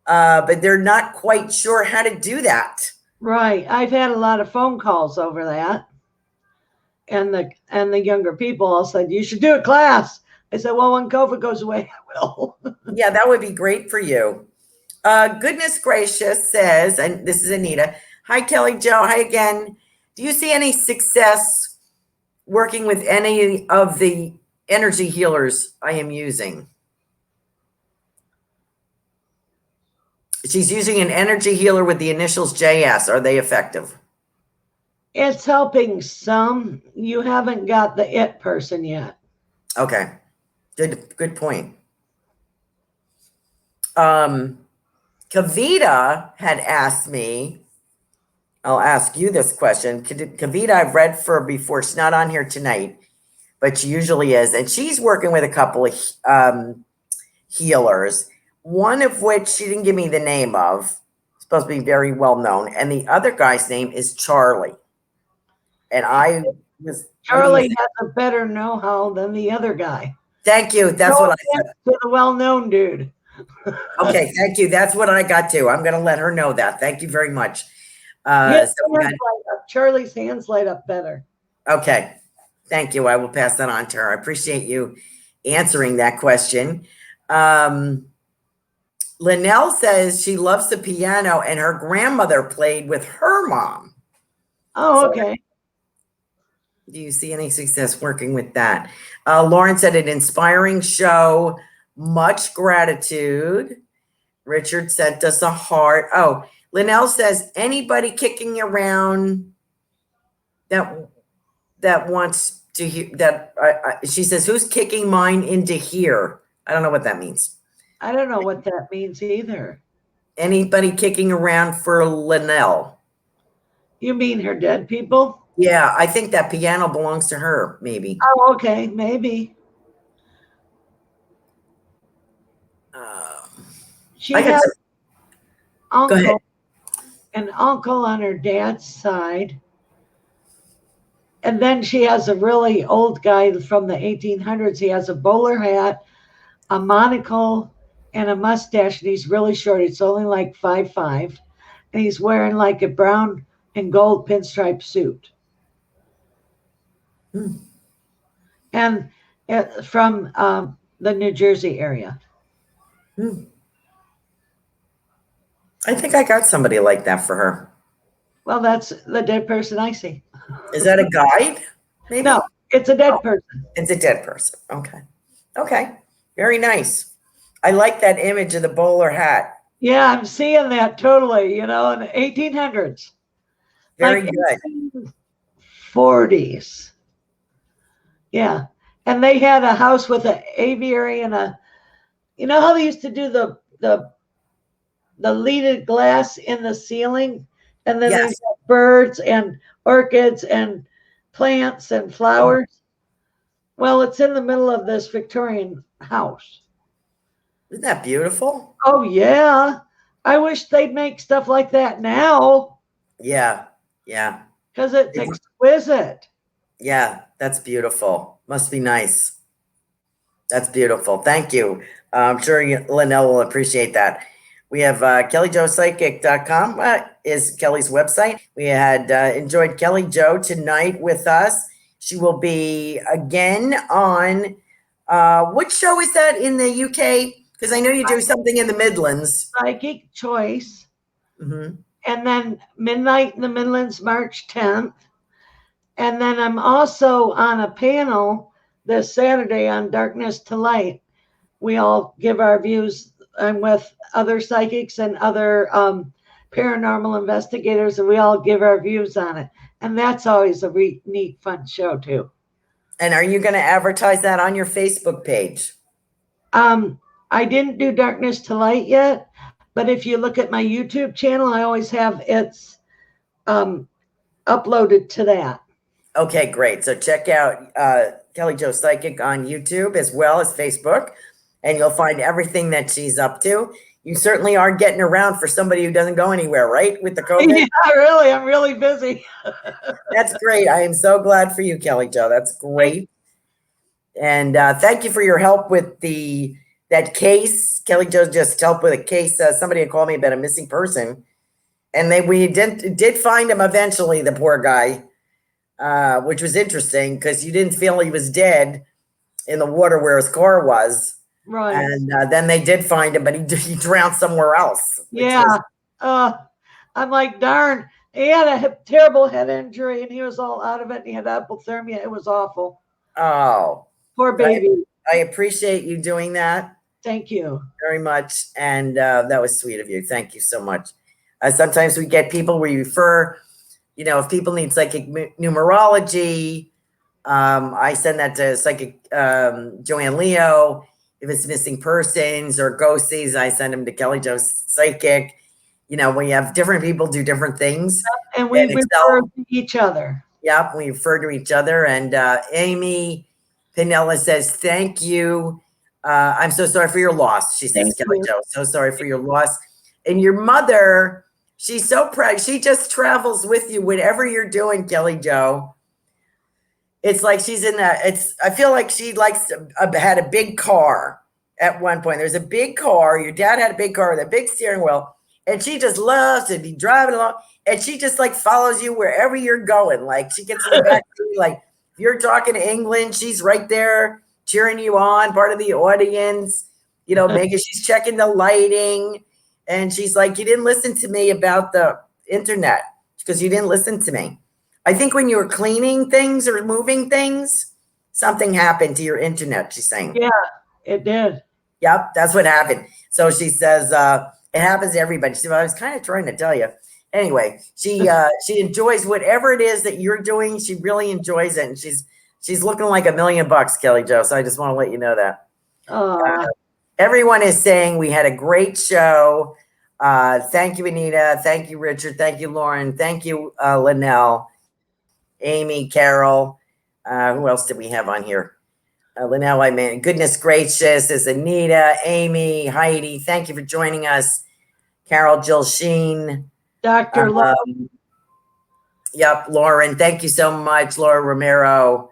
but they're not quite sure how to do that. Right. I've had a lot of phone calls over that. And the younger people all said, you should do a class. I said, well, when COVID goes away, I will. Yeah, that would be great for you. Goodness Gracious says, and this is Anita. Hi, Kelly Joe. Hi again. Do you see any success working with any of the energy healers I am using? She's using an energy healer with the initials JS. Are they effective? It's helping some. You haven't got the it person yet. Okay. Good point. Kavita had asked me, I'll ask you this question. Kavita, I've read for before. She's not on here tonight, but she usually is. And she's working with a couple of healers, one of which she didn't give me the name of. Supposed to be very well known. And the other guy's name is Charlie. And Charlie has a better know-how than the other guy. Thank you. That's what I said. To the well-known dude. Okay, thank you. That's what I got to. I'm going to let her know that. Thank you very much. Charlie's hands light up better. Okay, thank you. I will pass that on to her. I appreciate you answering that question. Linnell says she loves the piano and her grandmother played with her mom. Oh, okay. Do you see any success working with that? Lauren said an inspiring show. Much gratitude. Richard sent us a heart. Oh, Linnell says anybody kicking around that wants to hear that. She says, who's kicking mine into here? I don't know what that means. I don't know what that means either. Anybody kicking around for Linnell? You mean her dead people? Yeah, I think that piano belongs to her, maybe. Oh, okay, maybe. Go ahead. an uncle on her dad's side. And then she has a really old guy from the 1800s. He has a bowler hat, a monocle, and a mustache, and he's really short. It's only like 5'5", and he's wearing like a brown and gold pinstripe suit. And from the New Jersey area. I think I got somebody like that for her. Well, that's the dead person I see. Is that a guide? Maybe? No, it's a dead person. It's a dead person. Okay. Okay. Very nice. I like that image of the bowler hat. Yeah, I'm seeing that totally, in the 1800s. Very like good. 40s. Yeah. And they had a house with an aviary and how they used to do the leaded glass in the ceiling? And then there's birds and orchids and plants and flowers. Well, it's in the middle of this Victorian house. Isn't that beautiful? Oh, yeah. I wish they'd make stuff like that now. Yeah. Yeah. Because it's exquisite. Yeah. That's beautiful. Must be nice. That's beautiful. Thank you. I'm sure Linnell will appreciate that. We have kellyjoepsychic.com is Kelly's website. We had enjoyed Kelly Jo tonight with us. She will be again on, which show is that in the UK? Because I know you do something in the Midlands. Psychic Choice. Mm-hmm. And then Midnight in the Midlands, March 10th. And then I'm also on a panel this Saturday on Darkness to Light. We all give our views. I'm with other psychics and other paranormal investigators, and we all give our views on it. And that's always a neat, fun show, too. And are you going to advertise that on your Facebook page? I didn't do Darkness to Light yet, but if you look at my YouTube channel, I always have it's uploaded to that. Okay, great. So check out Kelly Jo Psychic on YouTube as well as Facebook, and you'll find everything that she's up to. You certainly are getting around for somebody who doesn't go anywhere, right? With the COVID? Yeah, really. I'm really busy. That's great. I am so glad for you, Kelly Jo. That's great. And thank you for your help with that case. Kelly Jo just helped with a case. Somebody had called me about a missing person, and we did find him eventually, the poor guy, which was interesting because you didn't feel he was dead in the water where his car was. Right. And then they did find him, but he drowned somewhere else. Yeah. I'm like, darn. He had a terrible head injury, and he was all out of it. And he had hypothermia. It was awful. Oh. Poor baby. I appreciate you doing that. Thank you very much. And that was sweet of you. Thank you so much. Sometimes we get people we refer, if people need psychic numerology, I send that to psychic Joanne Leo. If it's missing persons or ghosties, I send them to Kelly Jo Psychic. We have different people do different things. And we refer to each other. Yep, we refer to each other. And Amy Pinella says, thank you. I'm so sorry for your loss. She says, Kelly Jo, so sorry for your loss. And your mother, she's so proud. She just travels with you, whatever you're doing, Kelly Jo. It's like she's I feel like she had a big car at one point. There's a big car. Your dad had a big car with a big steering wheel, and she just loves to be driving along. And she just follows you wherever you're going. Like she gets in the back seat. Like if you're talking to England, she's right there cheering you on, part of the audience, maybe she's checking the lighting. And she's like, you didn't listen to me about the internet because you didn't listen to me. I think when you were cleaning things or moving things, something happened to your internet, she's saying. Yeah, it did. Yep, that's what happened. So she says, it happens to everybody. She said, well, I was kind of trying to tell you. Anyway, she enjoys whatever it is that you're doing. She really enjoys it. And she's looking like $1 million, Kelly Jo. So I just want to let you know that. Everyone is saying we had a great show. Thank you, Anita. Thank you, Richard. Thank you, Lauren. Thank you, Linnell. Amy, Carol, who else did we have on here? Linnell, goodness gracious, is Anita, Amy, Heidi. Thank you for joining us. Carol, Jill Sheen. Dr. Love. Yep, Lauren. Thank you so much, Laura Romero.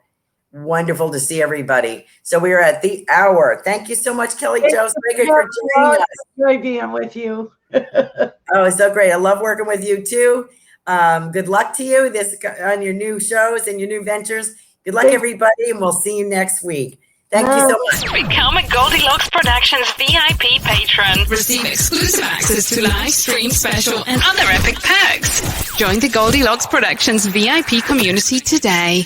Wonderful to see everybody. So we are at the hour. Thank you so much, Kelly Jo Spriggers, for joining us. Enjoy being with you. Oh, it's so great. I love working with you too. Good luck to you on your new shows and your new ventures. Good luck, everybody, and we'll see you next week. Thank you so much. Become a Goldilocks Productions VIP patron. Receive exclusive access to live stream special and other epic perks. Join the Goldilocks Productions VIP community today.